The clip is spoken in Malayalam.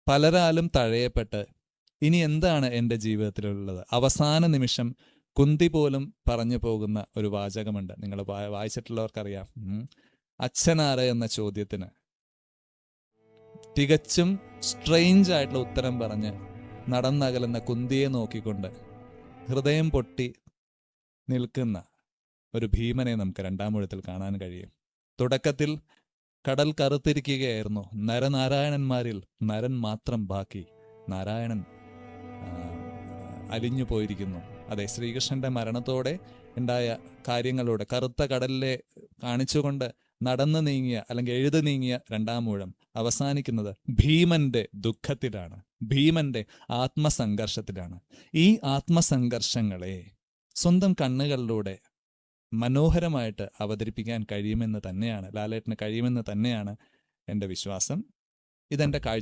പലരാലും തഴയപ്പെട്ട് ഇനി എന്താണ് എൻ്റെ ജീവിതത്തിലുള്ളത്, അവസാന നിമിഷം കുന്തി പോലും പറഞ്ഞു പോകുന്ന ഒരു വാചകമുണ്ട്. നിങ്ങൾ വായിച്ചിട്ടുള്ളവർക്കറിയാം. അച്ഛനാര് എന്ന ചോദ്യത്തിന് തികച്ചും സ്ട്രെയിഞ്ച് ആയിട്ടുള്ള ഉത്തരം പറഞ്ഞ് നടന്നകലുന്ന കുന്തിയെ നോക്കിക്കൊണ്ട് ഹൃദയം പൊട്ടി നിൽക്കുന്ന ഒരു ഭീമനെ നമുക്ക് രണ്ടാം ഊഴത്തിൽ കാണാൻ കഴിയും. തുടക്കത്തിൽ കടൽ കറുത്തിരിക്കുകയായിരുന്നു. നരനാരായണന്മാരിൽ നരൻ മാത്രം ബാക്കി. നാരായണൻ അലിഞ്ഞു പോയിരിക്കുന്നു. അതെ, ശ്രീകൃഷ്ണന്റെ മരണത്തോടെ ഉണ്ടായ കാര്യങ്ങളോട് കറുത്ത കടലിലെ കാണിച്ചുകൊണ്ട് നടന്നു നീങ്ങിയ അല്ലെങ്കിൽ എഴുതി നീങ്ങിയ രണ്ടാം ഊഴം അവസാനിക്കുന്നത് ഭീമന്റെ ദുഃഖത്തിലാണ്, ഭീമന്റെ ആത്മസംഘർഷത്തിലാണ്. ഈ ആത്മസംഘർഷങ്ങളെ സ്വന്തം കണ്ണുകളിലൂടെ മനോഹരമായിട്ട് അവതരിപ്പിക്കാൻ കഴിയുമെന്ന് തന്നെയാണ്, ലാലേട്ടന് കഴിയുമെന്ന് തന്നെയാണ് എൻ്റെ വിശ്വാസം. ഇതെൻ്റെ കാഴ്ച.